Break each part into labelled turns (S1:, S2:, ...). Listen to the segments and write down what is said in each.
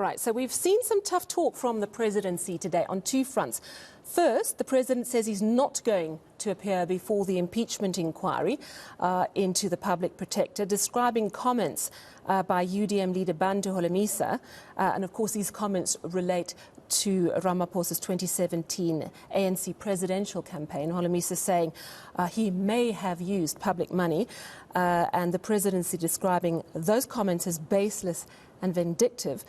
S1: Right, so we've seen some tough talk from the presidency today on two fronts. First, the president says he's not going to appear before the impeachment inquiry into the public protector, describing comments by UDM leader Bantu Holomisa. And of course, these comments relate to Ramaphosa's 2017 ANC presidential campaign. Holomisa saying he may have used public money, and the presidency describing those comments as baseless and vindictive.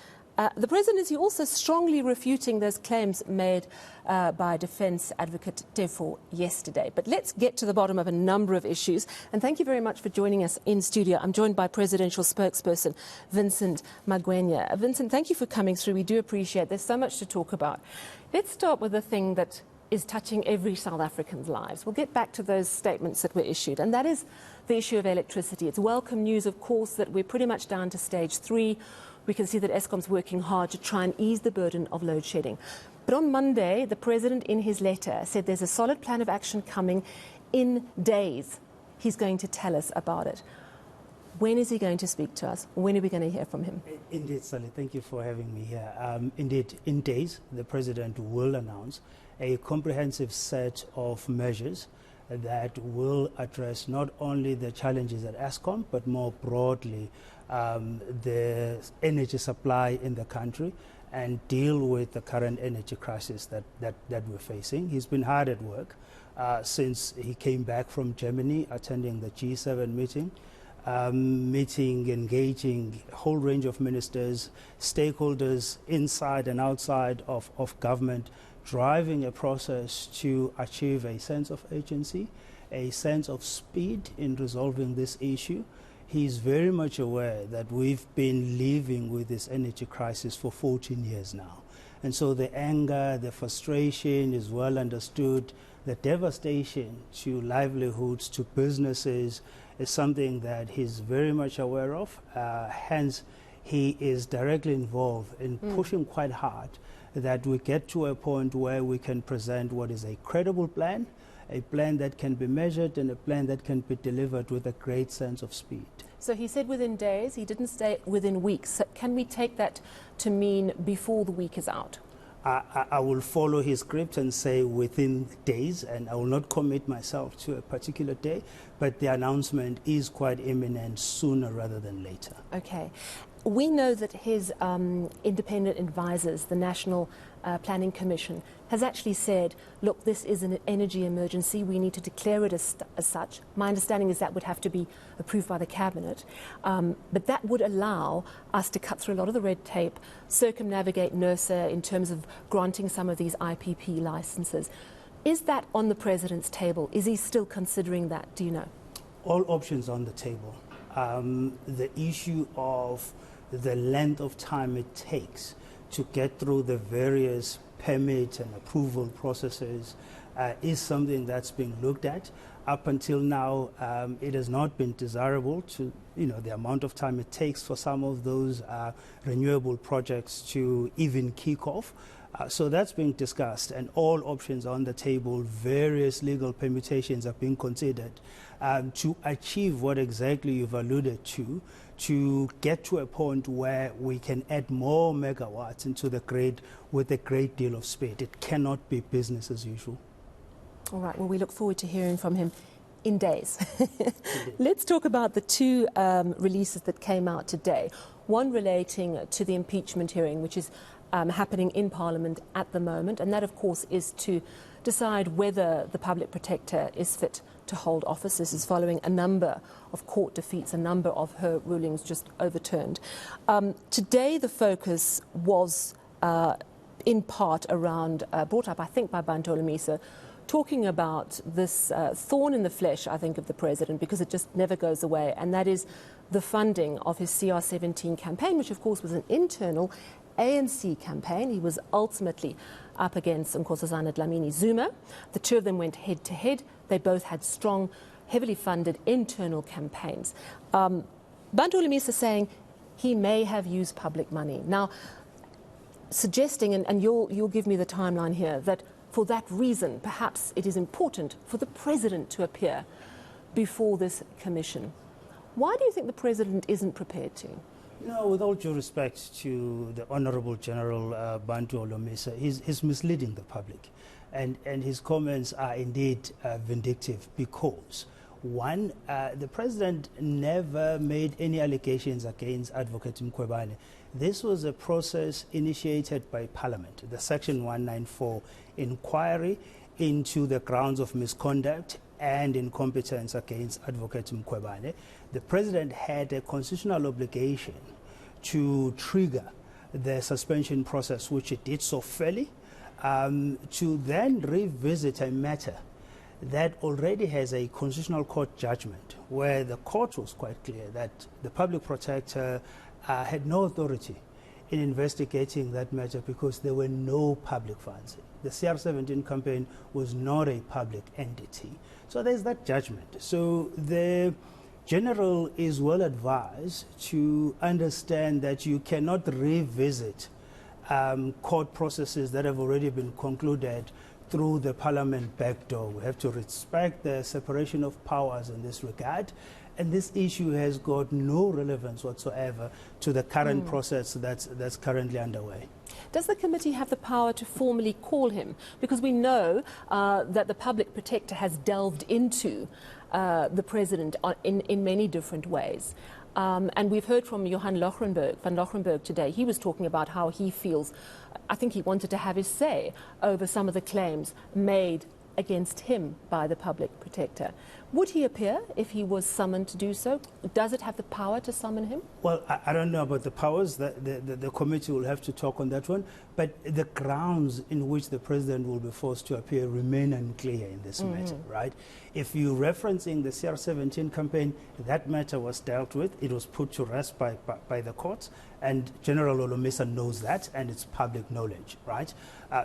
S1: The presidency also strongly refuting those claims made by Defence Advocate Teffo yesterday. But let's get to the bottom of a number of issues. And thank you very much for joining us in studio. I'm joined by presidential spokesperson Vincent Magwenya. Vincent, thank you for coming through. We do appreciate it. There's so much to talk about. Let's start with the thing that is touching every South African's lives. We'll get back to those statements that were issued, and that is the issue of electricity. It's welcome news, of course, that we're pretty much down to stage 3. We can see that Eskom's working hard to try and ease the burden of load shedding. But on Monday, the president in his letter said there's a solid plan of action coming in days. He's going to tell us about it. When is he going to speak to us? When are we going to hear from him?
S2: Indeed, Sally, thank you for having me here. Indeed, in days, the president will announce a comprehensive set of measures that will address not only the challenges at Eskom, but more broadly the energy supply in the country and deal with the current energy crisis that we're facing. He's been hard at work since he came back from Germany, attending the G7 meeting, engaging a whole range of ministers, stakeholders inside and outside of government, driving a process to achieve a sense of urgency, a sense of speed in resolving this issue. He's very much aware that we've been living with this energy crisis for 14 years now. And so the anger, the frustration is well understood. The devastation to livelihoods, to businesses, is something that he's very much aware of. Hence, he is directly involved in pushing quite hard that we get to a point where we can present what is a credible plan, a plan that can be measured, and a plan that can be delivered with a great sense of speed.
S1: So he said within days, he didn't say within weeks. So can we take that to mean before the week is out?
S2: I will follow his script and say within days, and I will not commit myself to a particular day, but the announcement is quite imminent, sooner rather than later.
S1: Okay. We know that his independent advisors, the National Planning Commission, has actually said, look, this is an energy emergency. We need to declare it as such. My understanding is that would have to be approved by the Cabinet. But that would allow us to cut through a lot of the red tape, circumnavigate NERSA in terms of granting some of these IPP licenses. Is that on the President's table? Is he still considering that? Do you know?
S2: All options on the table. The issue of the length of time it takes to get through the various permit and approval processes is something that's being looked at. Up until now, it has not been desirable to, the amount of time it takes for some of those renewable projects to even kick off. So that's being discussed, and all options on the table. Various legal permutations are being considered to achieve what exactly you've alluded to get to a point where we can add more megawatts into the grid with a great deal of speed. It cannot be business as usual.
S1: All right, well, we look forward to hearing from him in days. Let's talk about the two releases that came out today. One relating to the impeachment hearing, which is happening in Parliament at the moment, and that, of course, is to decide whether the public protector is fit to hold office. This is following a number of court defeats, a number of her rulings just overturned. Today, the focus was in part around, brought up, I think, by Bantu Holomisa, talking about this thorn in the flesh, I think, of the president, because it just never goes away, and that is the funding of his CR17 campaign, which, of course, was an internal ANC campaign. He was ultimately up against Nkosazana Dlamini Zuma. The two of them went head-to-head. They both had strong, heavily funded internal campaigns. Bantu Holomisa saying he may have used public money. Now, suggesting, and you'll give me the timeline here, that for that reason, perhaps it is important for the president to appear before this commission. Why do you think the president isn't prepared to?
S2: No, with all due respect to the Honorable General Bantu Olomisa, he's misleading the public. And his comments are indeed vindictive because, one, the President never made any allegations against Advocate Mkhwebane. This was a process initiated by Parliament, the Section 194 inquiry into the grounds of misconduct and incompetence against Advocate Mkhwebane. The President had a constitutional obligation to trigger the suspension process, which it did so fairly, to then revisit a matter that already has a constitutional court judgment where the court was quite clear that the public protector had no authority in investigating that matter because there were no public funds. The CR17 campaign was not a public entity. So there's that judgment. So the General is well advised to understand that you cannot revisit court processes that have already been concluded through the Parliament back door. We have to respect the separation of powers in this regard. And this issue has got no relevance whatsoever to the current process that's currently underway.
S1: Does the committee have the power to formally call him? Because we know that the public protector has delved into the president in many different ways. And we've heard from Johan van Lochrenberg today. He was talking about how he feels, I think he wanted to have his say over some of the claims made against him by the public protector. Would he appear if he was summoned to do so? Does it have the power to summon him?
S2: Well, I don't know about the powers. The committee will have to talk on that one. But the grounds in which the president will be forced to appear remain unclear in this matter, right? If you're referencing the CR17 campaign, that matter was dealt with. It was put to rest by the courts. And General Olomisa knows that, and it's public knowledge, right?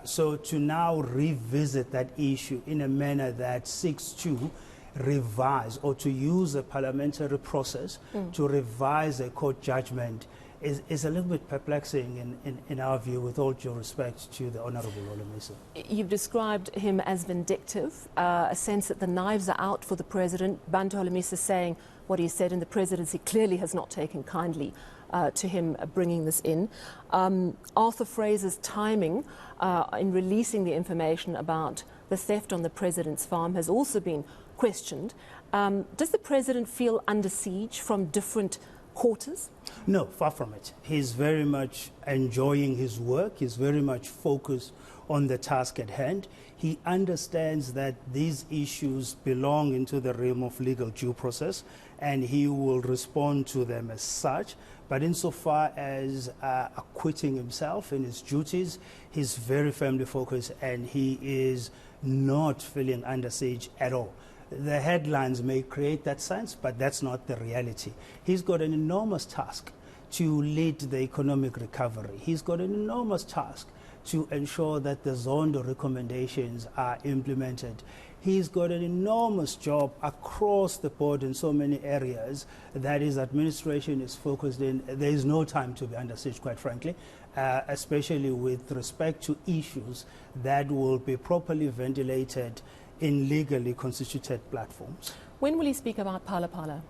S2: So to now revisit that issue in a manner that seeks to revise or to use a parliamentary process to revise a court judgment is a little bit perplexing in our view, with all due respect to the Honourable Olomisa.
S1: You've described him as vindictive, a sense that the knives are out for the president. Bantu Olomisa saying what he said in the presidency clearly has not taken kindly to him bringing this in. Arthur Fraser's timing in releasing the information about the theft on the president's farm has also been questioned. Does the president feel under siege from different quarters?
S2: No, far from it. He's very much enjoying his work. He's very much focused on the task at hand. He understands that these issues belong into the realm of legal due process, and he will respond to them as such. But insofar as acquitting himself in his duties, he's very firmly focused, and he is not feeling under siege at all. The headlines may create that sense, but that's not the reality. He's got an enormous task to lead the economic recovery. He's got an enormous task to ensure that the Zondo recommendations are implemented. He's got an enormous job across the board in so many areas that his administration is focused in. There is no time to be under siege, quite frankly, especially with respect to issues that will be properly ventilated in legally constituted platforms.
S1: When will he speak about Phala Phala?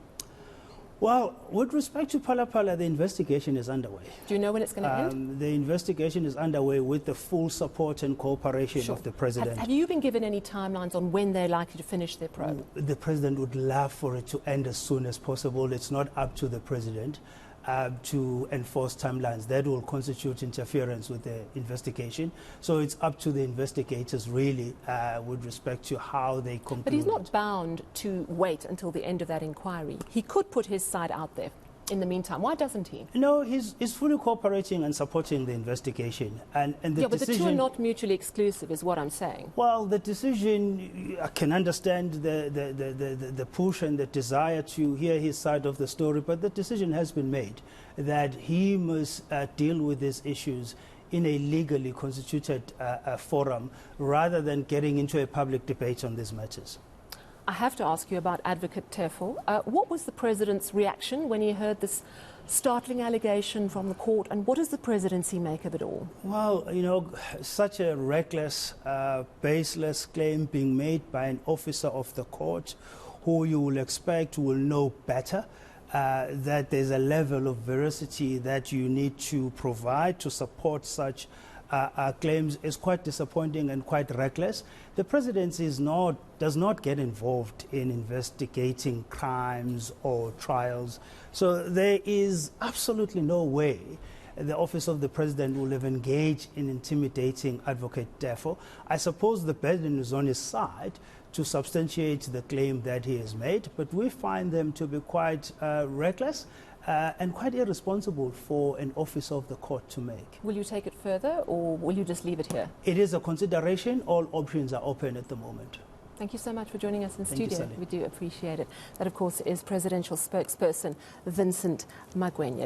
S2: Well, with respect to Phala Phala, the investigation is underway.
S1: Do you know when it's going to end?
S2: The investigation is underway with the full support and cooperation of the president.
S1: Have you been given any timelines on when they're likely to finish their probe?
S2: The president would love for it to end as soon as possible. It's not up to the president to enforce timelines. That will constitute interference with the investigation. So it's up to the investigators, really, with respect to how they conclude.
S1: But he's not bound to wait until the end of that inquiry. He could put his side out there in the meantime. Why doesn't he?
S2: No, he's fully cooperating and supporting the investigation. And the
S1: but the two are not mutually exclusive, is what I'm saying.
S2: Well, the decision, I can understand the push and the desire to hear his side of the story, but the decision has been made that he must deal with these issues in a legally constituted forum rather than getting into a public debate on these matters.
S1: I have to ask you about Advocate Teffo. What was the president's reaction when he heard this startling allegation from the court, and what does the presidency make of it all?
S2: Well, you know, such a reckless, baseless claim being made by an officer of the court who you will expect will know better that there's a level of veracity that you need to provide to support such claims is quite disappointing and quite reckless. The presidency does not get involved in investigating crimes or trials. So there is absolutely no way the office of the president will have engaged in intimidating Advocate Teffo. I suppose the burden is on his side to substantiate the claim that he has made, but we find them to be quite reckless and quite irresponsible for an officer of the court to make.
S1: Will you take it further, or will you just leave it here?
S2: It is a consideration. All options are open at the moment.
S1: Thank you so much for joining us in
S2: Thank
S1: studio.
S2: you,
S1: We do appreciate it. That, of course, is presidential spokesperson Vincent Magwenya.